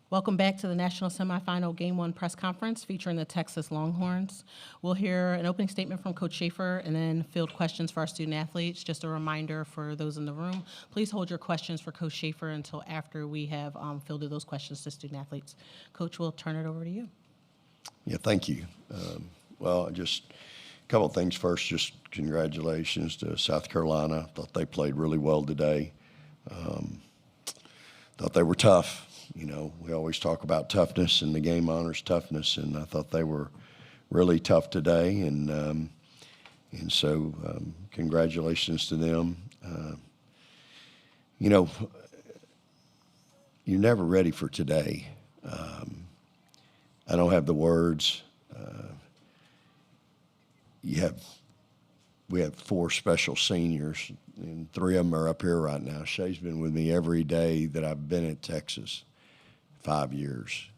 Welcome back to the National Semifinal Game 1 press conference featuring the Texas Longhorns. We'll hear an opening statement from Coach Schaefer and then field questions for our student athletes. Just a reminder for those in the room, please hold your questions for Coach Schaefer until after we have fielded those questions to student athletes. Coach, we'll turn it over to you. Yeah, thank you. Well, just a couple of things first. Just congratulations to South Carolina. Thought they played really well today. Thought they were tough. You know, we always talk about toughness, and the game honors toughness, and I thought they were really tough today, and so congratulations to them. You know, you're never ready for today. I don't have the words. We have 4 special seniors, and 3 of them are up here right now. Shay's been with me every day that I've been at Texas, 5 years.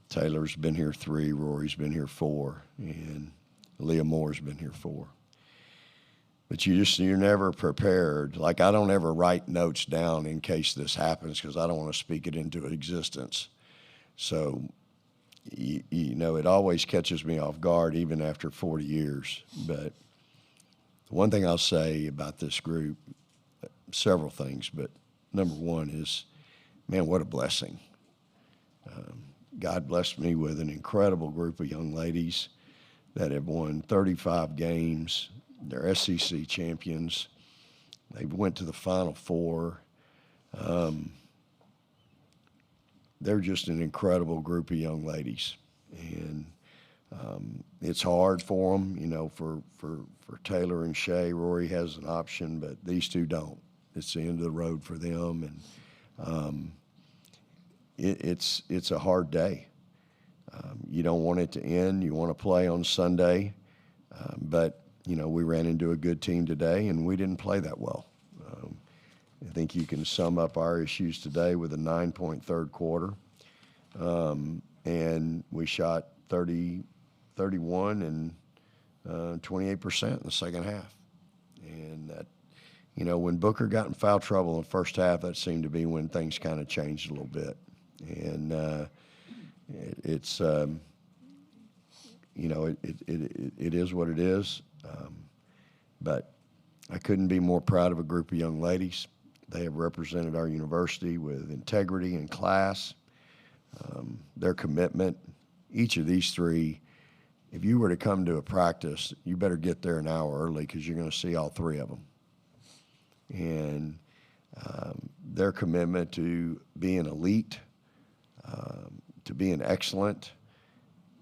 Taylor's been here 3, Rory's been here 4, and Leah Moore's been here 4. But you're never prepared. Like, I don't ever write notes down in case this happens because I don't want to speak it into existence. So, you know, it always catches me off guard even after 40 years. But one thing I'll say about this group, several things, but number one is, man, what a blessing. God blessed me with an incredible group of young ladies that have won 35 games. They're SEC champions. They went to the Final Four. They're just an incredible group of young ladies. And it's hard for them, you know, for Taylor and Shay. Rory has an option, but these 2 don't. It's the end of the road for them, and it's a hard day. You don't want it to end. You want to play on Sunday, but you know, we ran into a good team today, and we didn't play that well. I think you can sum up our issues today with a 9-point third quarter, and we shot 31 and 28% in the second half, and that. You know, when Booker got in foul trouble in the first half, that seemed to be when things kind of changed a little bit. And it's, you know, it is what it is. But I couldn't be more proud of a group of young ladies. They have represented our university with integrity and class. Their commitment, each of these 3, if you were to come to a practice, you better get there an hour early because you're going to see all 3 of them. And their commitment to being elite, to being excellent,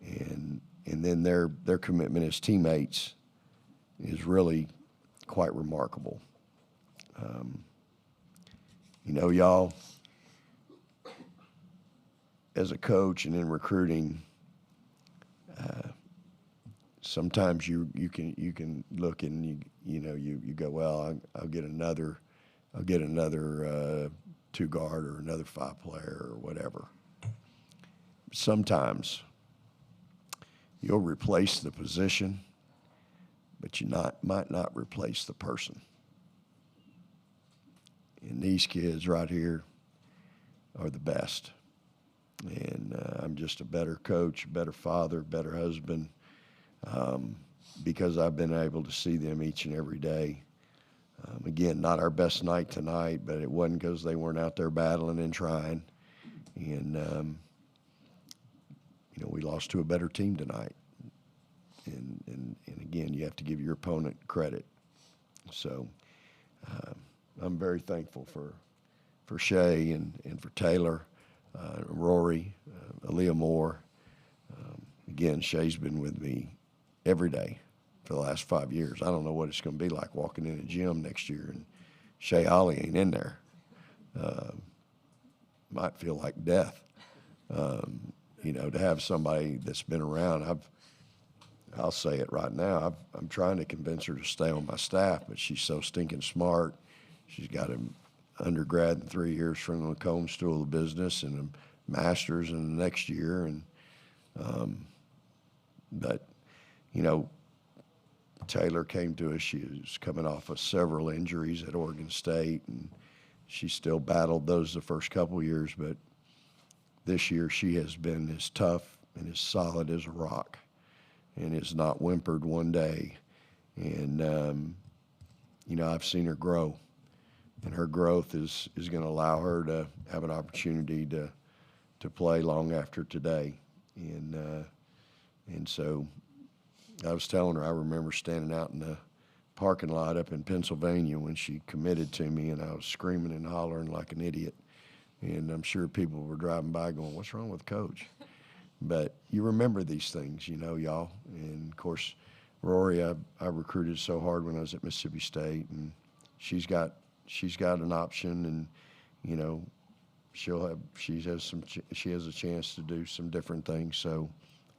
and then their commitment as teammates is really quite remarkable. You know, y'all, as a coach and in recruiting, sometimes you can look and you go, well, I'll get another 2-guard or another 5-player or whatever. Sometimes you'll replace the position, but you might not replace the person. And these kids right here are the best. And I'm just a better coach, better father, better husband, because I've been able to see them each and every day. Again, not our best night tonight, but it wasn't because they weren't out there battling and trying. And, you know, we lost to a better team tonight. And again, you have to give your opponent credit. So I'm very thankful for Shay and for Taylor, Rory, Aaliyah Moore. Again, Shay's been with me every day for the last 5 years. I don't know what it's going to be like walking in a gym next year and Shay Holly ain't in there. Might feel like death. You know, to have somebody that's been around. I'll say it right now. I'm trying to convince her to stay on my staff, but she's so stinking smart. She's got an undergrad in 3 years from the Combs School of Business and a master's in the next year. And but, you know, Taylor came to us. She was coming off of several injuries at Oregon State, and she still battled those the first couple of years, but this year she has been as tough and as solid as a rock and has not whimpered one day. And, I've seen her grow, and her growth is going to allow her to have an opportunity to play long after today. And so I was telling her, I remember standing out in the parking lot up in Pennsylvania when she committed to me, and I was screaming and hollering like an idiot. And I'm sure people were driving by going, what's wrong with Coach? But you remember these things, y'all. And, of course, Rory, I recruited so hard when I was at Mississippi State, and she's got an option, and, she has a chance to do some different things. So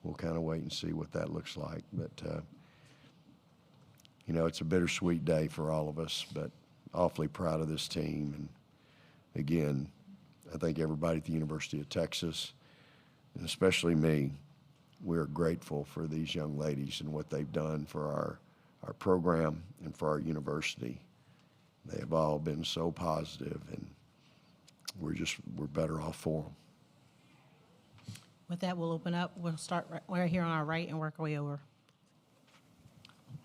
we'll kind of wait and see what that looks like. But, it's a bittersweet day for all of us, but awfully proud of this team. And, again, I think everybody at the University of Texas, and especially me, we're grateful for these young ladies and what they've done for our program and for our university. They have all been so positive, and we're better off for them. With that, we'll open up. We'll start right here on our right and work our way over.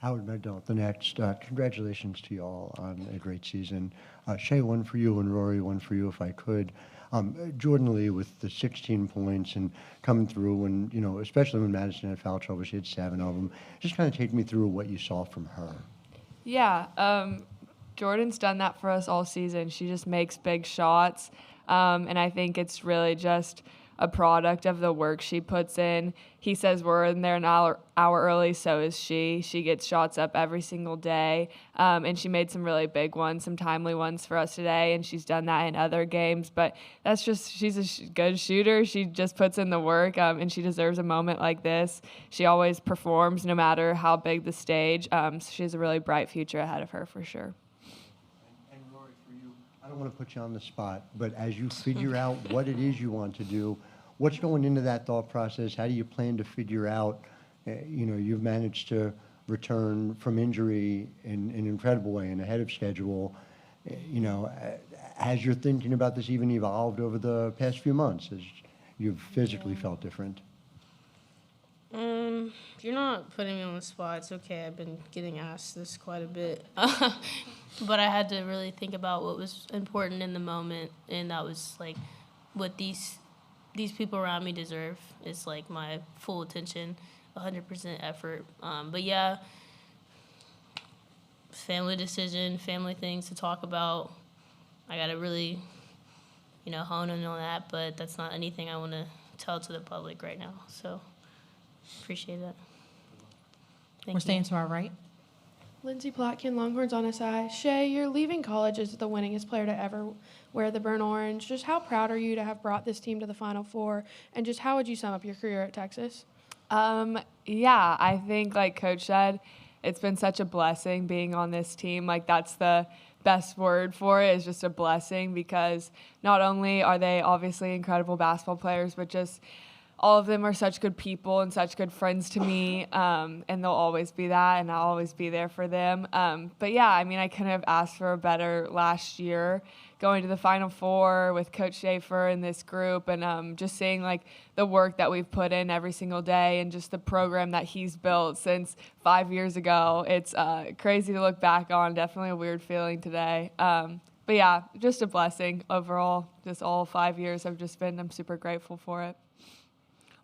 Howard Magdal, the next. Congratulations to you all on a great season. Shay, one for you, and Rory, one for you, if I could. Jordan Lee with the 16 points and coming through, and especially when Madison had foul trouble, she had 7 of them. Just kind of take me through what you saw from her. Yeah, Jordan's done that for us all season. She just makes big shots, and I think it's really just a product of the work she puts in. He says we're in there an hour early, so is she. She gets shots up every single day, and she made some really big ones, some timely ones for us today, and she's done that in other games. But that's just, she's a good shooter. She just puts in the work, and she deserves a moment like this. She always performs no matter how big the stage, so she has a really bright future ahead of her for sure. And Rory, for you, I don't want to put you on the spot, but as you figure out what it is you want to do, what's going into that thought process? How do you plan to figure out, you've managed to return from injury in an incredible way and ahead of schedule. Has your thinking about this even evolved over the past few months as you've physically felt different? You're not putting me on the spot. It's okay. I've been getting asked this quite a bit. But I had to really think about what was important in the moment, and that was, like, what these people around me deserve. It's, like, my full attention, 100% effort. But, yeah, family decision, family things to talk about. I got to really, hone in on that, but that's not anything I want to tell to the public right now. So appreciate that. We're staying to our right. Lindsay Plotkin, Longhorns on SI. Shay, you're leaving college as the winningest player to ever wear the burnt orange. Just how proud are you to have brought this team to the Final Four? And just how would you sum up your career at Texas? Yeah, I think, like Coach said, it's been such a blessing being on this team. Like, that's the best word for it, is just a blessing, because not only are they obviously incredible basketball players, but just all of them are such good people and such good friends to me, and they'll always be that, and I'll always be there for them. But, yeah, I mean, I couldn't have asked for a better last year, going to the Final Four with Coach Schaefer and this group, and just seeing, like, the work that we've put in every single day and just the program that he's built since 5 years ago. It's crazy to look back on, definitely a weird feeling today. But, yeah, just a blessing overall. Just all 5 years I'm super grateful for it.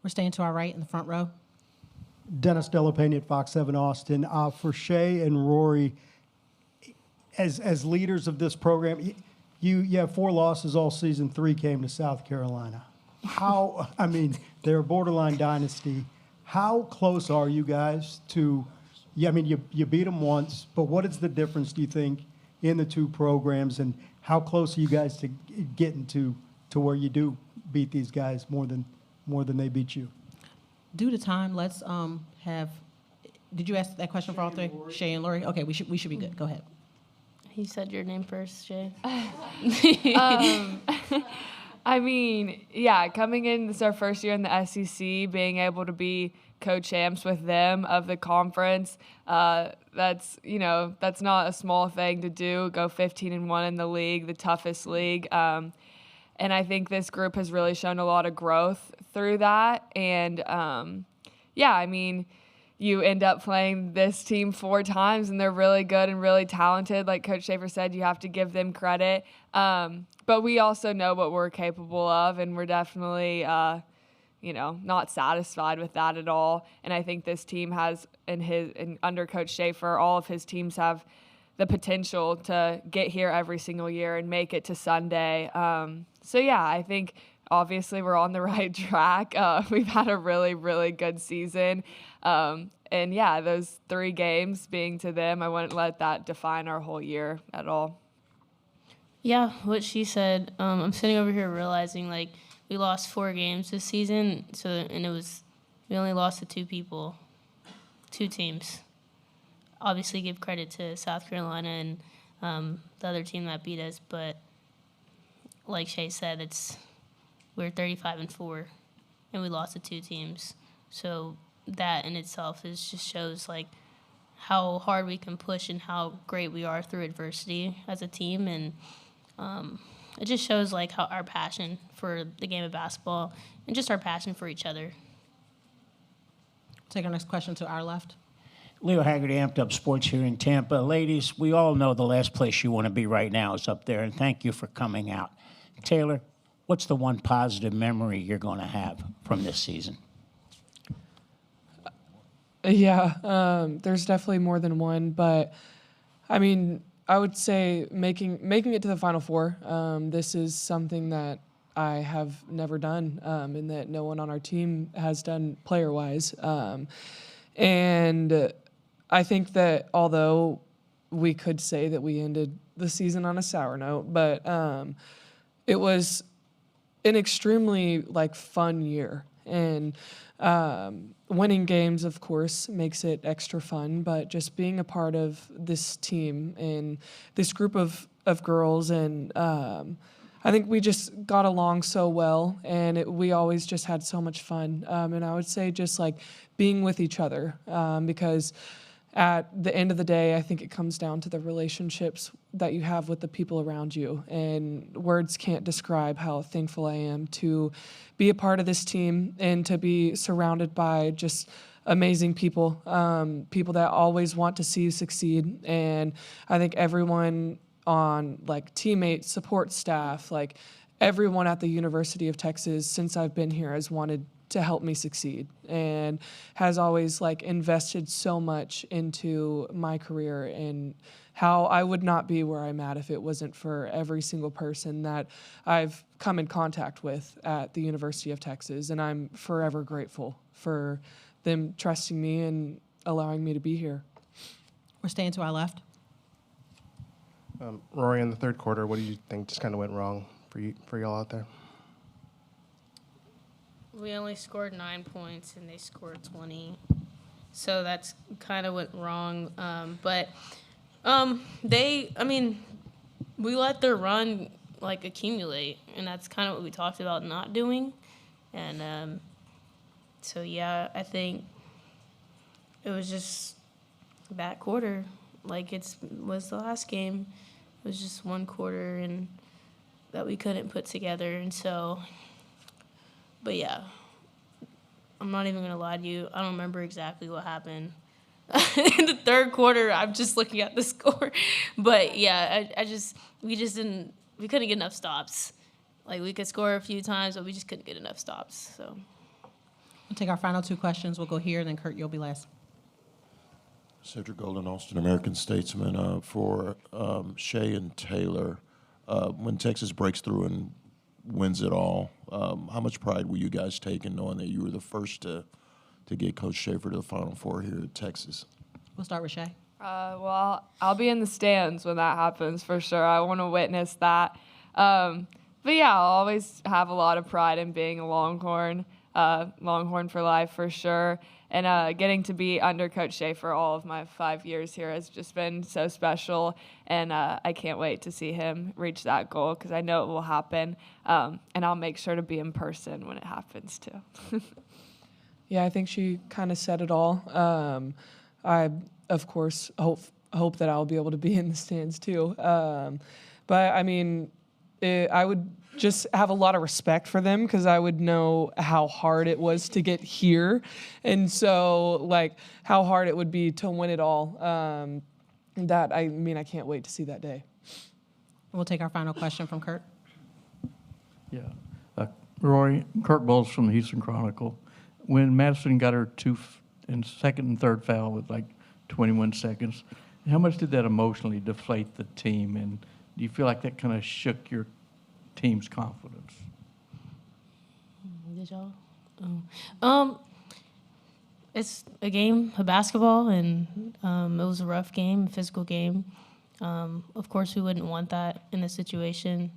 We're staying to our right in the front row. Dennis Delapena at Fox 7 Austin. For Shay and Rory, as leaders of this program, you have 4 losses all season. 3 came to South Carolina. They're a borderline dynasty. How close are you guys to? You beat them once, but what is the difference, do you think, in the 2 programs, and how close are you guys to getting to where you do beat these guys more than they beat you? Due to time, let's have. Did you ask that question for all 3? Shay and Lori? Okay, we should be good. Go ahead. He said your name first, Shay. I mean, yeah, coming in, this is our first year in the SEC, being able to be co-champs with them of the conference, that's not a small thing to do. Go 15-1 in the league, the toughest league. And I think this group has really shown a lot of growth through that. And I mean, you end up playing this team 4 times, and they're really good and really talented. Like Coach Schaefer said, you have to give them credit. But we also know what we're capable of, and we're definitely, not satisfied with that at all. And I think this team has, under Coach Schaefer, all of his teams have the potential to get here every single year and make it to Sunday. I think obviously we're on the right track. We've had a really, really good season. Those 3 games being to them, I wouldn't let that define our whole year at all. Yeah, what she said. I'm sitting over here realizing like we lost 4 games this season, we only lost to 2 people, 2 teams. Obviously, give credit to South Carolina and the other team that beat us, but like Shay said, we're 35-4, and we lost to 2 teams. So that in itself just shows like how hard we can push and how great we are through adversity as a team, and it just shows like how our passion for the game of basketball and just our passion for each other. Take our next question to our left. Leo Haggerty, Amped Up Sports here in Tampa. Ladies, we all know the last place you want to be right now is up there, and thank you for coming out. Taylor, what's the one positive memory you're going to have from this season? Yeah, there's definitely more than one, but I mean, I would say making it to the Final Four. This is something that I have never done, and that no one on our team has done player-wise. And I think that although we could say that we ended the season on a sour note, but it was an extremely fun year, and winning games, of course, makes it extra fun, but just being a part of this team and this group of girls, and I think we just got along so well, and we always just had so much fun. And I would say just being with each other, because at the end of the day, I think it comes down to the relationships that you have with the people around you. And words can't describe how thankful I am to be a part of this team and to be surrounded by just amazing people, people that always want to see you succeed. And I think everyone on teammates, support staff, everyone at the University of Texas since I've been here has wanted to help me succeed and has always invested so much into my career, and how I would not be where I'm at if it wasn't for every single person that I've come in contact with at the University of Texas. And I'm forever grateful for them trusting me and allowing me to be here. We're staying to our left. Rory, in the third quarter, what do you think just kind of went wrong for y'all out there? We only scored 9 points and they scored 20, so that's kind of went wrong. We let their run accumulate, and that's kind of what we talked about not doing. And I think it was just that quarter, it was the last game. It was just one quarter and that we couldn't put together, and so. But yeah, I'm not even gonna lie to you. I don't remember exactly what happened in the third quarter. I'm just looking at the score, but yeah, we couldn't get enough stops. We could score a few times, but we just couldn't get enough stops. So We'll take our final 2 questions. We'll go here, and then Kurt, you'll be last. Cedric Golden, Austin American Statesman. For Shay and Taylor, when Texas breaks through and wins it all, how much pride will you guys take in knowing that you were the first to get Coach Schaefer to the Final Four here at Texas? We'll start with Shay. I'll be in the stands when that happens for sure. I want to witness that. I'll always have a lot of pride in being a Longhorn. Longhorn for life for sure. And getting to be under Coach Schaefer all of my 5 years here has just been so special. And I can't wait to see him reach that goal because I know it will happen. And I'll make sure to be in person when it happens too. Yeah, I think she kind of said it all. I, of course, hope that I'll be able to be in the stands too. But I mean, I would just have a lot of respect for them because I would know how hard it was to get here, and so like how hard it would be to win it all. I can't wait to see that day. We'll take our final question from Kurt. Yeah. Rory, Kurt Bowles from the Houston Chronicle. When Madison got her second and third foul with like 21 seconds, how much did that emotionally deflate the team? And do you feel like that kind of shook your team's confidence? Did y'all? It's a game of basketball, and it was a rough game, physical game. Of course, we wouldn't want that in a situation.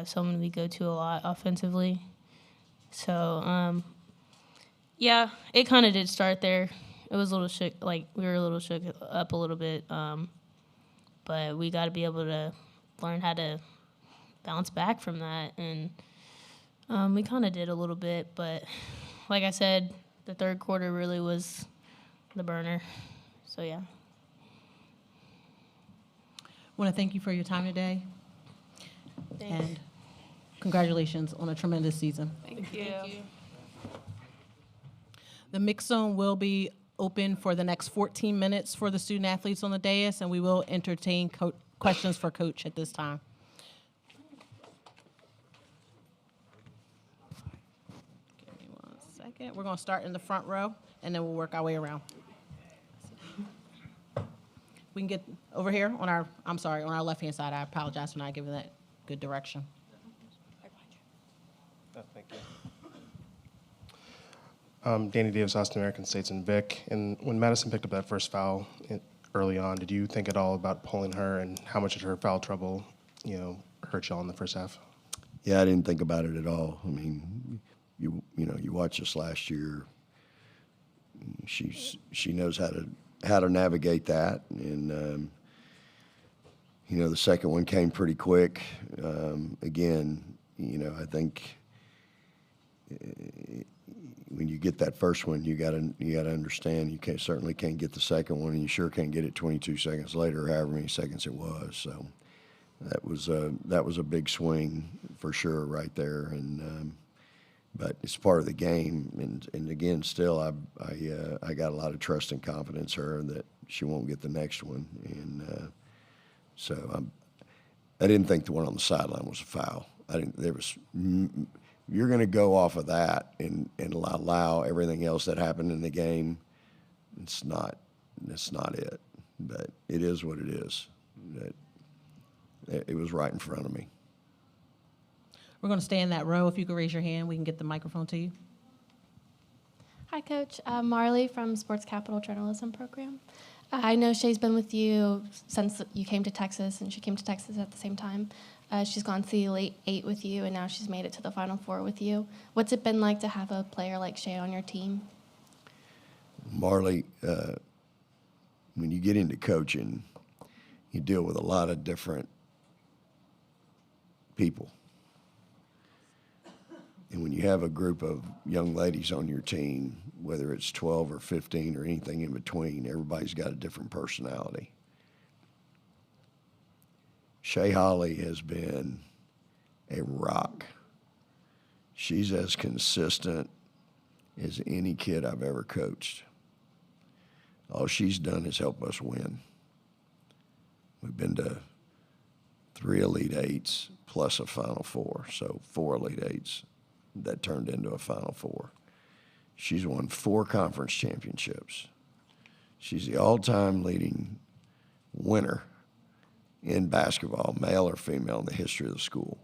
Someone we go to a lot offensively. So, yeah, it kind of did start there. It was a little shook, like we were a little shook up a little bit. But we got to be able to learn how to bounce back from that. And we kind of did a little bit. But like I said, the third quarter really was the burner. So, yeah. I want to thank you for your time today. And congratulations on a tremendous season. Thank you. The mix zone will be open for the next 14 minutes for the student athletes on the dais, and we will entertain questions for Coach at this time. Give me 1 second. We're going to start in the front row, and then we'll work our way around. We can get over here on our left-hand side. I apologize for not giving that good direction. Thank you. Danny Davis, Austin American States, and Vic. And when Madison picked up that first foul early on, did you think at all about pulling her, and how much did her foul trouble, hurt y'all in the first half? Yeah, I didn't think about it at all. I mean, you watch us last year. She knows how to navigate that, and the second one came pretty quick. Again, I think when you get that first one, you gotta understand you certainly can't get the second one, and you sure can't get it 22 seconds later, however many seconds it was. So that was a big swing for sure right there, and but it's part of the game. And again, still I got a lot of trust and confidence in her that she won't get the next one, and so I didn't think the one on the sideline was a foul. You're going to go off of that and allow everything else that happened in the game. It's not it, but it is what it is. It was right in front of me. We're going to stay in that row. If you could raise your hand, we can get the microphone to you. Hi, Coach. Marley from Sports Capital Journalism Program. I know Shay's been with you since you came to Texas, and she came to Texas at the same time. She's gone to the Elite Eight with you, and now she's made it to the Final Four with you. What's it been like to have a player like Shay on your team? Marley, when you get into coaching, you deal with a lot of different people. And when you have a group of young ladies on your team, whether it's 12 or 15 or anything in between, everybody's got a different personality. Shay Holly has been a rock. She's as consistent as any kid I've ever coached. All she's done is help us win. We've been to 3 Elite Eights plus a Final Four, so 4 Elite Eights that turned into a Final Four. She's won 4 conference championships. She's the all-time leading winner in basketball, male or female, in the history of the school.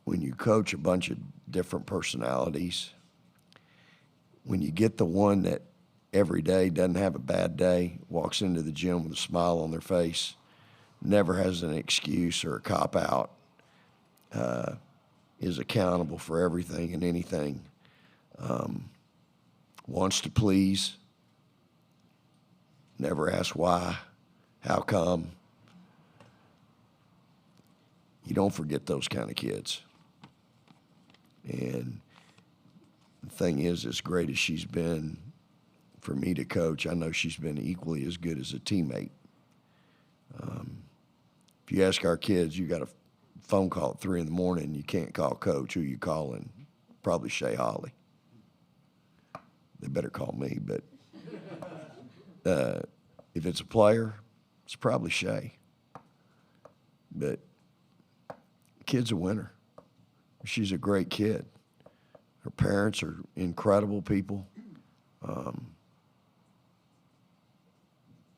When you coach a bunch of different personalities, when you get the one that every day doesn't have a bad day, walks into the gym with a smile on their face, never has an excuse or a cop-out, is accountable for everything and anything, wants to please, never asks why, how come. You don't forget those kind of kids. And the thing is, as great as she's been for me to coach, I know she's been equally as good as a teammate. If you ask our kids, you got a phone call at 3 in the morning, you can't call coach, who you calling? Probably Shay Holly. They better call me, but if it's a player, it's probably Shay. But kid's a winner. She's a great kid. Her parents are incredible people.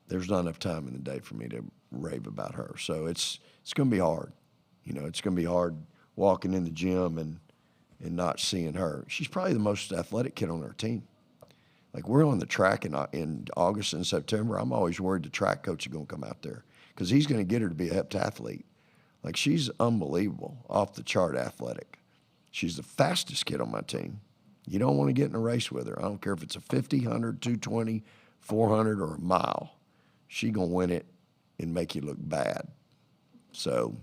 There's not enough time in the day for me to rave about her. So it's going to be hard. You know, it's going to be hard walking in the gym and not seeing her. She's probably the most athletic kid on our team. Like, we're on the track in August and September. I'm always worried the track coach is going to come out there because he's going to get her to be a heptathlete. Like, she's unbelievable, off the chart athletic. She's the fastest kid on my team. You don't want to get in a race with her. I don't care if it's a 50, 100, 220, 400, or a mile. She's going to win it and make you look bad. So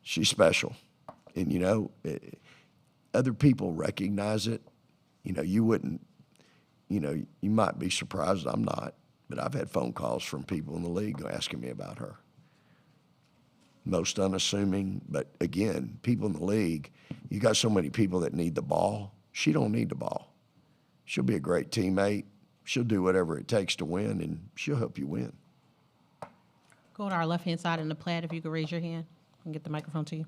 she's special. And, you know, other people recognize it. You know, you wouldn't, you know, you might be surprised. I'm not. But I've had phone calls from people in the league asking me about her. Most unassuming, but again, people in the league, you got so many people that need the ball. She don't need the ball. She'll be a great teammate. She'll do whatever it takes to win, and she'll help you win. Go to our left-hand side in the plaid, if you could raise your hand and get the microphone to you.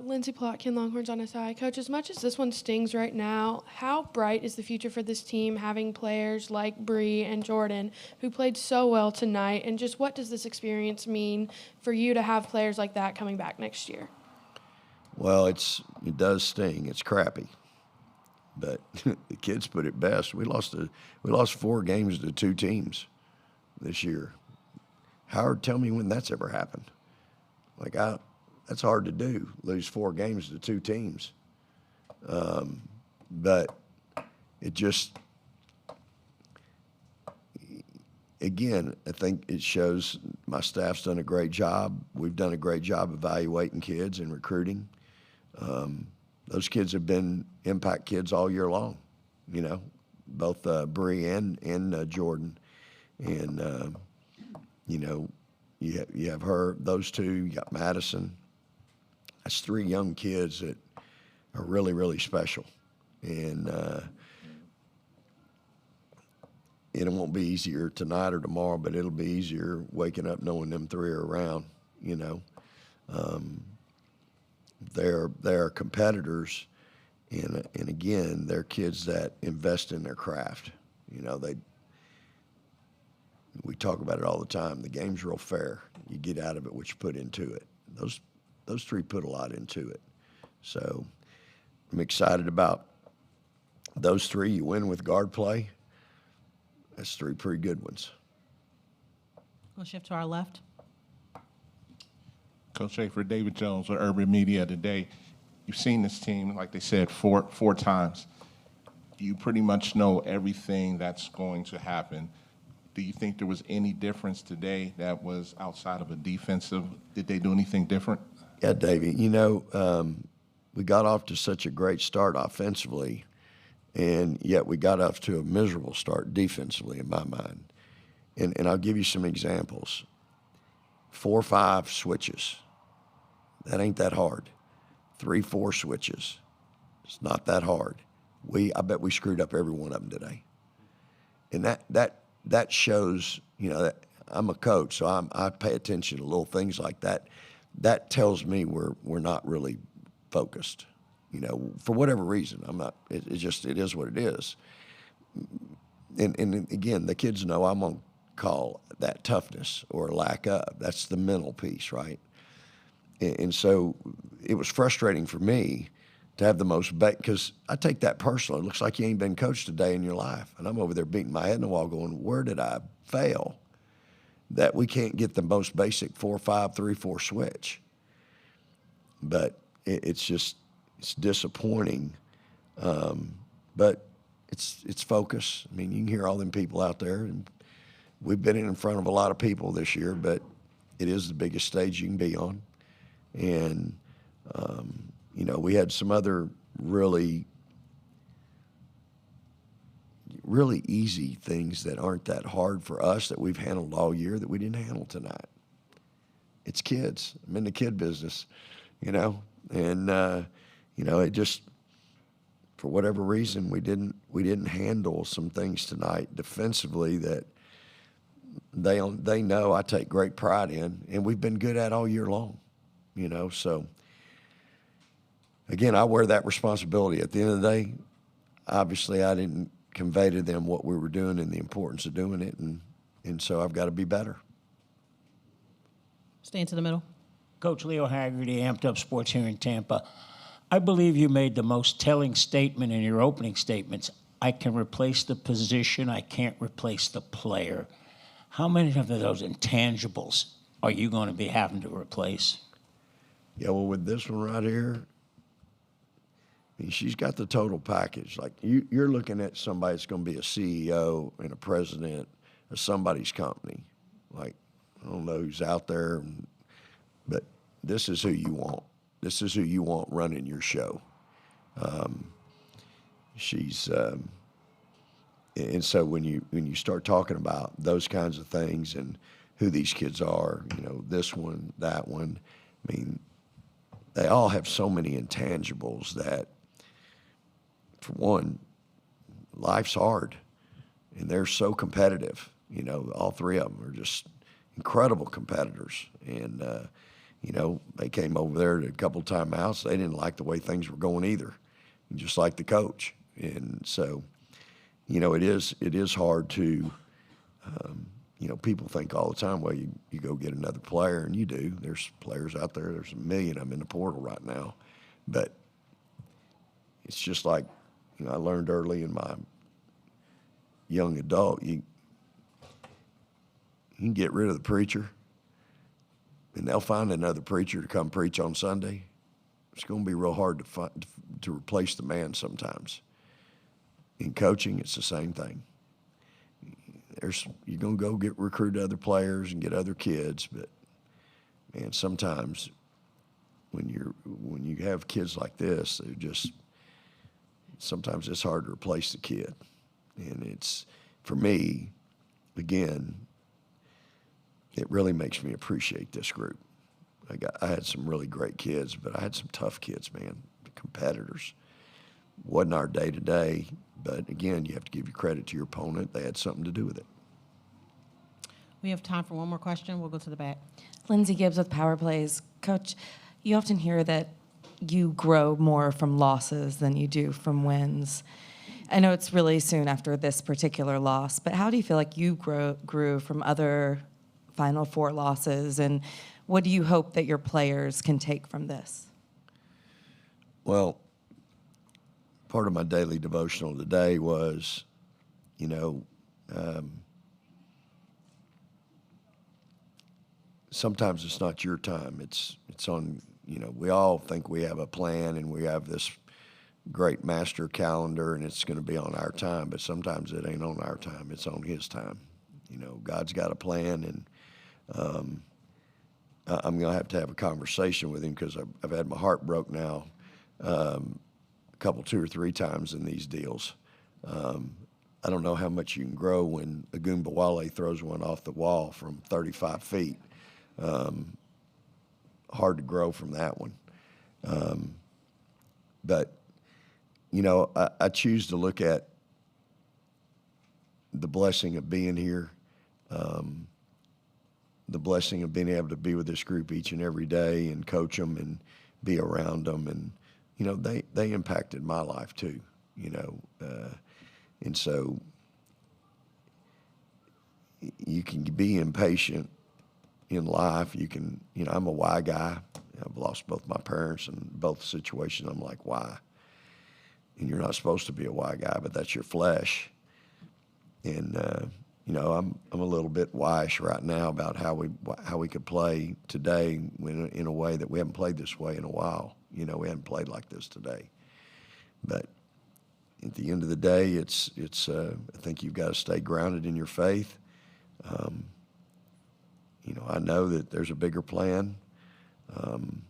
Lindsay Plotkin, Longhorns on SI. Coach, as much as this one stings right now, how bright is the future for this team having players like Bree and Jordan who played so well tonight? And just what does this experience mean for you to have players like that coming back next year? Well, it does sting. It's crappy. But the kids put it best. We lost 4 games to 2 teams this year. Howard, tell me when that's ever happened. Like, that's hard to do, lose 4 games to 2 teams. But it just, again, I think it shows my staff's done a great job. We've done a great job evaluating kids and recruiting. Those kids have been impact kids all year long, you know, both Bree and Jordan. And, you know, you have her, those 2, you got Madison. That's 3 young kids that are really, really special. And it won't be easier tonight or tomorrow, but it'll be easier waking up knowing them 3 are around, you know. They're competitors, and again, they're kids that invest in their craft. You know, we talk about it all the time. The game's real fair. You get out of it what you put into it. Those 3 put a lot into it. So I'm excited about those 3. You win with guard play. That's 3 pretty good ones. We'll shift to our left. Coach Schaefer, David Jones with Urban Media Today. You've seen this team, like they said, four times. You pretty much know everything that's going to happen. Do you think there was any difference today that was outside of a defensive? Did they do anything different? Yeah, Davey, you know, we got off to such a great start offensively, and yet we got off to a miserable start defensively in my mind. And I'll give you some examples. 4 or 5 switches. That ain't that hard. 3, 4 switches. It's not that hard. I bet we screwed up every one of them today. And that shows, you know, that I'm a coach, so I pay attention to little things like that. That tells me we're not really focused, you know, for whatever reason. I'm not. It is what it is. And again, the kids know I'm gonna call that toughness or lack of. That's the mental piece, right? And so it was frustrating for me to have the most because I take that personally. It looks like you ain't been coached a day in your life, and I'm over there beating my head in the wall, going, "Where did I fail?" that we can't get the most basic 4-5-3-4 switch. But it's disappointing. But it's focus. I mean, you can hear all them people out there, and we've been in front of a lot of people this year, but it is the biggest stage you can be on. And, we had some other really easy things that aren't that hard for us that we've handled all year that we didn't handle tonight. It's kids. I'm in the kid business, and, it just, for whatever reason, we didn't handle some things tonight defensively that they know I take great pride in, and we've been good at all year long, so again, I wear that responsibility. At the end of the day, obviously I didn't convey to them what we were doing and the importance of doing it, and so I've got to be better. Stay into the middle. Coach Leo Haggerty, Amped Up Sports here in Tampa. I believe you made the most telling statement in your opening statements. I can replace the position, I can't replace the player. How many of those intangibles are you going to be having to replace? Yeah, well, with this one right here, I mean, she's got the total package. Like, you're looking at somebody that's going to be a CEO and a president of somebody's company. Like, I don't know who's out there, but this is who you want. This is who you want running your show. And so when you start talking about those kinds of things and who these kids are, this one, that one, I mean, they all have so many intangibles that, for one, life's hard, and they're so competitive. All three of them are just incredible competitors. And, they came over there to a couple timeouts. They didn't like the way things were going either, just like the coach. And so, it is hard to, people think all the time, well, you go get another player, and you do. There's players out there. There's a million of them in the portal right now. But it's just like, I learned early in my young adult, you can get rid of the preacher, and they'll find another preacher to come preach on Sunday. It's going to be real hard to replace the man sometimes. In coaching, it's the same thing. You're going to go recruit other players and get other kids, but man, sometimes when you have kids like this, sometimes it's hard to replace the kid. And it's, for me, again, it really makes me appreciate this group. I had some really great kids, but I had some tough kids, man, competitors. Wasn't our day-to-day, but again, you have to give your credit to your opponent. They had something to do with it. We have time for one more question. We'll go to the back. Lindsay Gibbs with Power Plays. Coach, you often hear that you grow more from losses than you do from wins. I know it's really soon after this particular loss, but how do you feel like you grew from other Final Four losses, and what do you hope that your players can take from this? Well, part of my daily devotional today was, sometimes it's not your time. It's on, we all think we have a plan and we have this great master calendar and it's going to be on our time, but sometimes it ain't on our time. It's on his time. God's got a plan, and I'm going to have a conversation with him because I've had my heart broke now two or three times in these deals. I don't know how much you can grow when Agumbawale throws one off the wall from 35 feet. Hard to grow from that one. But, I choose to look at the blessing of being here, the blessing of being able to be with this group each and every day and coach them and be around them. And, they impacted my life too, and so you can be impatient in life. You can, I'm a why guy. I've lost both my parents, and both situations I'm like, why? And you're not supposed to be a why guy, but that's your flesh. And you know, I'm a little bit wise right now about how we could play today in a way that we haven't played this way in a while. You know, we haven't played like this today. But at the end of the day, it's I think you've got to stay grounded in your faith. You know, I know that there's a bigger plan. I'm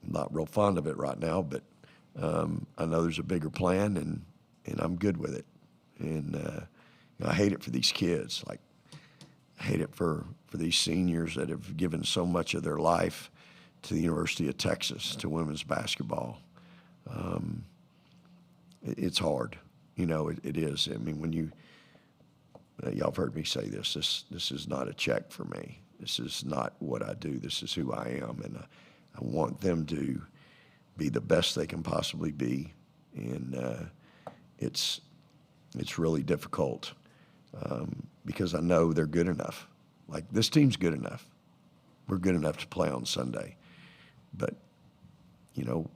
not real fond of it right now, but I know there's a bigger plan, and I'm good with it. And you know, I hate it for these kids. Like, I hate it for these seniors that have given so much of their life to the University of Texas, to women's basketball. It's hard. You know, it is. I mean, when y'all have heard me say this is not a check for me. This is not what I do. This is who I am. And I want them to be the best they can possibly be. And it's really difficult because I know they're good enough. Like, this team's good enough. We're good enough to play on Sunday. But, you know,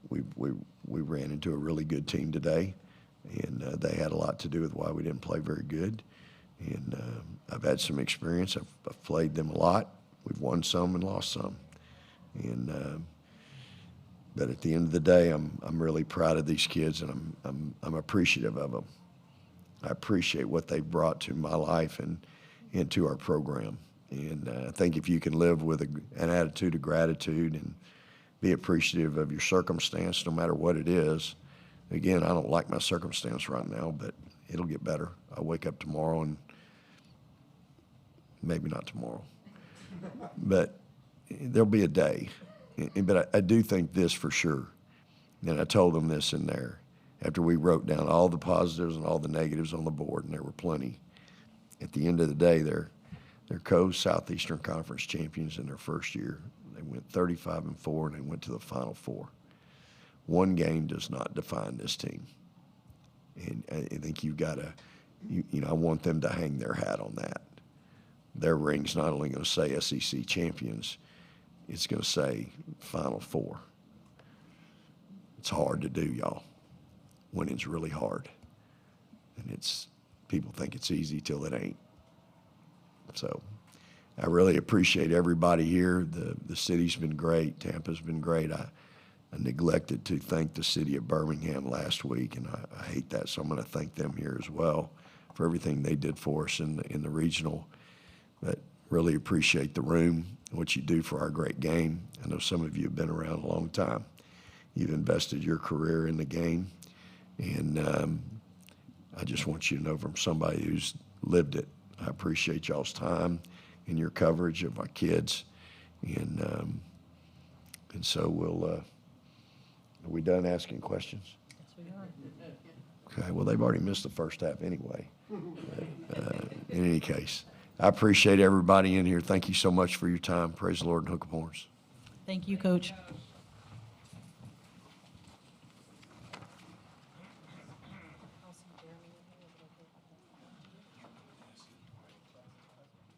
we ran into a really good team today, and they had a lot to do with why we didn't play very good. And I've had some experience. I've played them a lot. We've won some and lost some. And but at the end of the day, I'm really proud of these kids, and I'm appreciative of them. I appreciate what they've brought to my life and into our program. And I think if you can live with an attitude of gratitude and be appreciative of your circumstance, no matter what it is. Again, I don't like my circumstance right now, but it'll get better. I'll wake up tomorrow, and maybe not tomorrow, but there'll be a day. But I do think this for sure, and I told them this in there after we wrote down all the positives and all the negatives on the board, and there were plenty. At the end of the day, they're co-Southeastern Conference champions in their first year. They went 35-4, and they went to the Final Four. One game does not define this team. And I think you've got to, you know, I want them to hang their hat on that. Their ring's not only going to say SEC champions, it's going to say Final Four. It's hard to do, y'all. Winning's really hard. And people think it's easy till it ain't. So I really appreciate everybody here. The city's been great. Tampa's been great. I neglected to thank the city of Birmingham last week, and I hate that, so I'm going to thank them here as well for everything they did for us in the regional. But really appreciate the room and what you do for our great game. I know some of you have been around a long time. You've invested your career in the game, and I just want you to know from somebody who's lived it, I appreciate y'all's time and your coverage of our kids. And so are we done asking questions? Yes, we are. Okay, well, they've already missed the first half anyway. In any case, I appreciate everybody in here. Thank you so much for your time. Praise the Lord and hook 'em horns. Thank you, Coach.